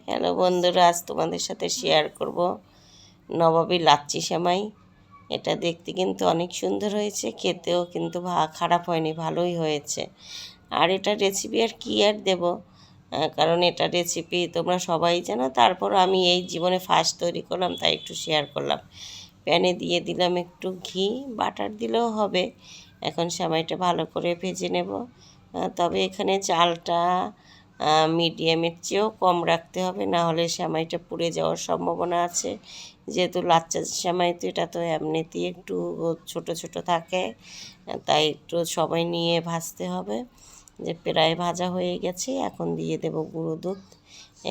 Hello বন্ধুরা, আজ তোমাদের সাথে শেয়ার করব নবাবী লাচ্ছি সেমাই। এটা দেখতে কিন্তু অনেক সুন্দর হয়েছে, খেতেও কিন্তু খারাপ হয়নি, ভালোই হয়েছে। আর এটা রেসিপি আর কি আর দেবো, কারণ এটা রেসিপি তোমরা সবাই জানো, তারপর আমি এই জীবনে ফার্স্ট তৈরি করলাম তাই একটু শেয়ার করলাম। প্যানে দিয়ে দিলাম একটু ঘি, বাটার দিলেও হবে। এখন সেমাইটা ভালো করে ভেজে নেব। তবে এখানে জালটা মিডিয়ামের চেয়েও কম রাখতে হবে, না হলে সেমাইটা পুড়ে যাওয়ার সম্ভাবনা আছে। যেহেতু লাচ্চা সেমাই তো এটা তো এমনিতেই একটু ছোট ছোট থাকে, তাই একটু সময় নিয়ে ভাজতে হবে। যে প্রায় ভাজা হয়ে গেছে, এখন দিয়ে দেব গুঁড়ো দুধ।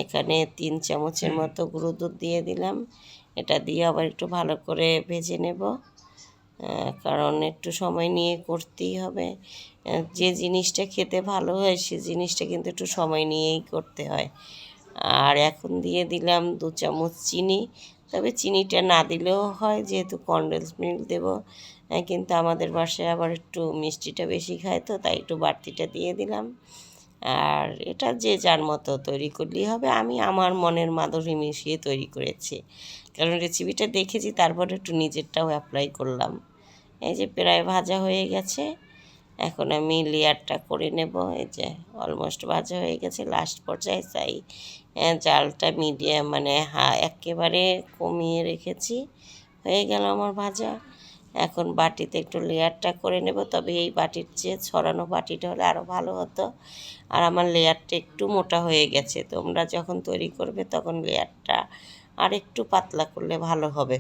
এখানে 3 চামচের মতো গুঁড়ো দুধ দিয়ে দিলাম। এটা দিয়ে আবার একটু ভালো করে ভেজে নেব, কারণ একটু সময় নিয়ে করতেই হবে। যে জিনিসটা খেতে ভালো হয় সে জিনিসটা কিন্তু একটু সময় নিয়েই করতে হয়। আর এখন দিয়ে দিলাম 2 চামচ চিনি। তবে চিনিটা না দিলেও হয়, যেহেতু কনডেন্স মিল্ক দেবো। কিন্তু আমাদের বাসায় আবার একটু মিষ্টিটা বেশি খায়, তো তাই একটু বাড়তিটা দিয়ে দিলাম। আর এটা যে যার মতো তৈরি করলেই হবে, আমি আমার মনের মাধুরী মিশিয়ে তৈরি করেছি, কারণ রেসিপিটা দেখেছি, তারপরে একটু নিজেরটাও অ্যাপ্লাই করলাম। এই যে প্রায় ভাজা হয়ে গেছে, এখন আমি লেয়ারটা করে নেব। এই যে অলমোস্ট ভাজা হয়ে গেছে, লাস্ট পর্যায়ে তাই জালটা মিডিয়াম মানে একেবারে কমিয়ে রেখেছি। হয়ে গেল আমার ভাজা। এখন বাটিতে একটু লেয়ারটা করে নেব, তবে এই বাটির চেয়ে ছড়ানো বাটিটা হলে আরও ভালো হতো। আর আমার লেয়ারটা একটু মোটা হয়ে গেছে, তোমরা যখন তৈরি করবে তখন লেয়ারটা আর একটু পাতলা করলে ভালো হবে।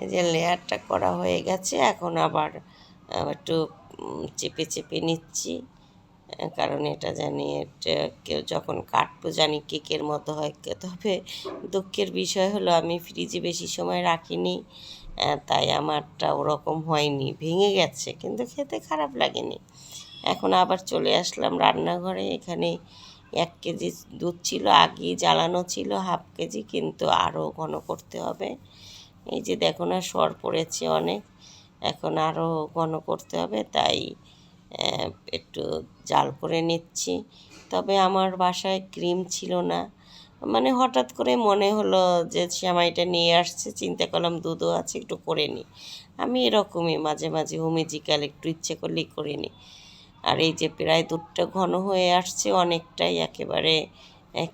এই যে লেয়ারটা করা হয়ে গেছে, এখন আবার একটু চেপে চেপে নিচ্ছি, কারণ এটা জানি এটা কেউ যখন কাটবো জানি কেকের মতো হয়। তবে দুঃখের বিষয় হলো আমি ফ্রিজে বেশি সময় রাখিনি, তাই আমারটা ওরকম হয়নি, ভেঙে গেছে, কিন্তু খেতে খারাপ লাগেনি। এখন আবার চলে আসলাম রান্নাঘরে। এখানে 1 কেজি দুধ ছিল, আগেই জ্বালানো ছিল 1/2 কেজি, কিন্তু আরও ঘন করতে হবে। এই যে দেখো না, সর পড়েছে অনেক, এখন আরও ঘন করতে হবে, তাই একটু জাল করে নিচ্ছি। তবে আমার বাসায় ক্রিম ছিল না, মানে হঠাৎ করে মনে হলো যে সেমাইটা নিয়ে আসছে, চিন্তা করলাম দুধও আছে, একটু করে নিই। আমি এরকমই মাঝে মাঝে হোমিজিক্যাল একটু ইচ্ছে করলেই করে নিই। আর এই যে প্রায় দুধটা ঘন হয়ে আসছে অনেকটাই, একেবারে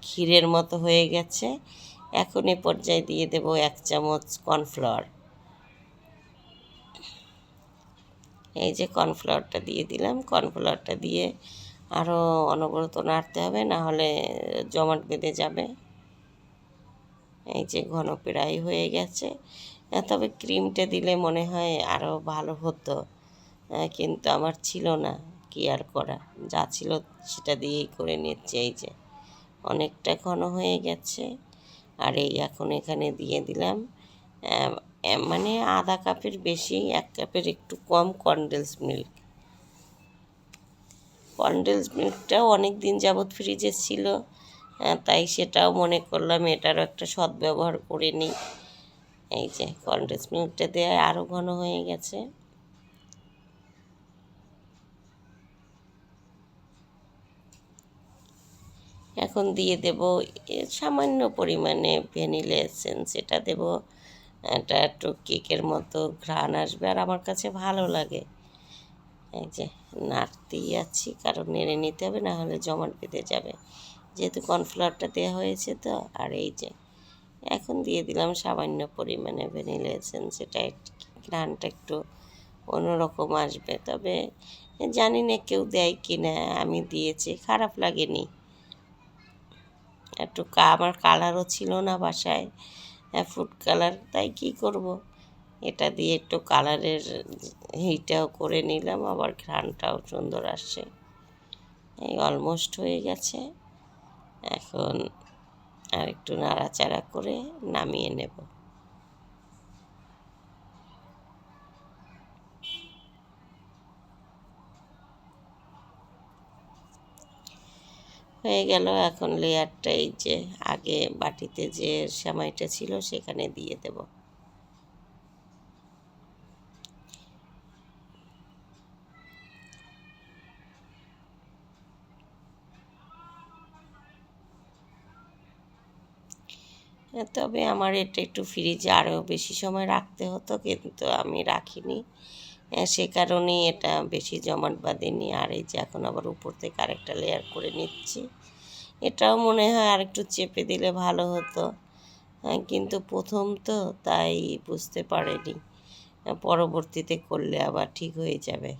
ক্ষীরের মতো হয়ে গেছে। এখন এ পর্যায়ে দিয়ে দেব 1 চামচ কর্নফ্লাওয়ার। এই যে কর্নফ্লাওয়ারটা দিয়ে দিলাম। কর্নফ্লাওয়ারটা দিয়ে আরও অনবরত নাড়তে হবে, না হলে জমাট বেঁধে যাবে। এই যে ঘন প্রায় হয়ে গেছে, তবে ক্রিমটা দিলে মনে হয় আরও ভালো হতো, কিন্তু আমার ছিল না, কি আর করা, যা ছিল সেটা দিয়েই করে নিচ্ছি। এই যে অনেকটা ঘন হয়ে গেছে। আর এই এখন এখানে দিয়ে দিলাম মানে আধা কাপের বেশি, 1 কাপের একটু কম কনডেন্স মিল্ক। কনডেন্স মিল্কটাও অনেক দিন যাবৎ ফ্রিজে ছিল, তাই সেটাও মনে করলাম এটারও একটা সদ্ব্যবহার করে নিই। এই যে কনডেন্স মিল্কটা দেওয়া আরও ঘন হয়ে গেছে। এখন দিয়ে দেব সামান্য পরিমাণে ভ্যানিলা এসেন্স, এটা দেব। এটা একটু কেকের মতো ঘ্রাণ আসবে, আর আমার কাছে ভালো লাগে। এই যে নাড়তেই আছি, কারণ নেড়ে নিতে হবে, না হলে জমাট বেঁধে যাবে, যেহেতু কর্নফ্লাওয়ারটা দেওয়া হয়েছে তো। আর এই যে এখন দিয়ে দিলাম সামান্য পরিমাণে ভ্যানিলা এসেন্স, এটা ঘ্রাণটা একটু অন্যরকম আসবে। তবে জানি না কেউ দেয় কি না, আমি দিয়েছি, খারাপ লাগেনি। একটু আমার কালারও ছিল না বাসায়, ফুড কালার, তাই কি করব, এটা দিয়ে একটু কালারের এইটাও করে নিলাম, আবার ঘ্রাণটাও সুন্দর আসছে। এই অলমোস্ট হয়ে গেছে, এখন আর একটু নাড়াচাড়া করে নামিয়ে নেব। হয়ে গেল। এখন লেয়ারটা এই যে আগে বাটিতে যে সেমাইটা ছিল সেখানে দিয়ে দেব। তবে আমার এটা একটু ফ্রিজে আরও বেশি সময় রাখতে হতো, কিন্তু আমি রাখিনি। সে কারণেই এটা বেশি জমাট বাঁধেনি। আর এই যে এখন আবার উপর থেকে আরেকটা লেয়ার করে নিচ্ছি। এটাও মনে হয় আরেকটু চেপে দিলে ভালো হতো, কিন্তু প্রথম তো, তাই বুঝতে পারিনি। পরবর্তীতে করলে আবার ঠিক হয়ে যাবে।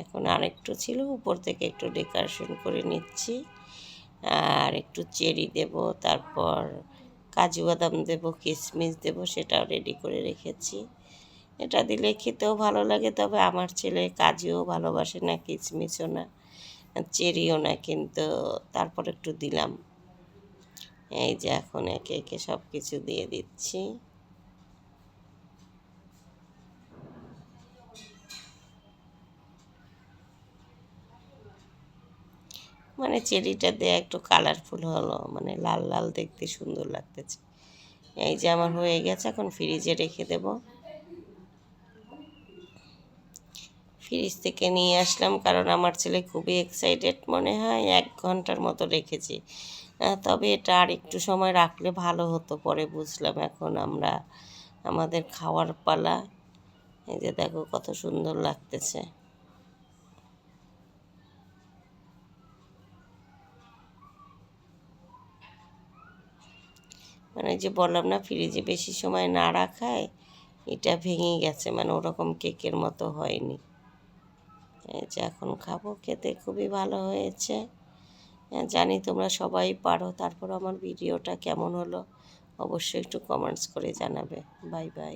এখন আরেকটু ছিল, উপর থেকে একটু ডেকোরেশন করে নিচ্ছি। আর একটু চেরি দেব, তারপর কাজু বাদাম দেব, কিশমিশ দেব, সেটাও রেডি করে রেখেছি। এটা দিলে খেতেও ভালো লাগে, তবে আমার ছেলে কাজুও ভালোবাসে না, কিশমিশও না, চেরিও না, কিন্তু তারপর একটু দিলাম। এই যে এখন একে একে সব কিছু দিয়ে দিচ্ছি। মানে চেরিটা দেয়া একটু কালারফুল হলো, মানে লাল লাল দেখতে সুন্দর লাগতেছে। এই যে আমার হয়ে গেছে, এখন ফ্রিজে রেখে দেব। ফ্রিজ থেকে নিয়ে আসলাম কারণ আমার ছেলে খুবই এক্সাইটেড, মনে হয় 1 ঘন্টার মতো রেখেছি। তবে এটা আর একটু সময় রাখলে ভালো হতো, পরে বুঝলাম। এখন আমরা আমাদের খাওয়ার পালা। এই যে দেখো কত সুন্দর লাগতেছে। মানে যে বললাম না, ফ্রিজে বেশি সময় না রাখায় এটা ভেঙে গেছে, মানে ওরকম কেকের মতো হয়নি। এই যে এখন খাবো, খেতে খুবই ভালো হয়েছে। জানি তোমরা সবাই পারো। তারপর আমার ভিডিওটা কেমন হলো অবশ্যই একটু কমেন্টস করে জানাবে। Bye bye.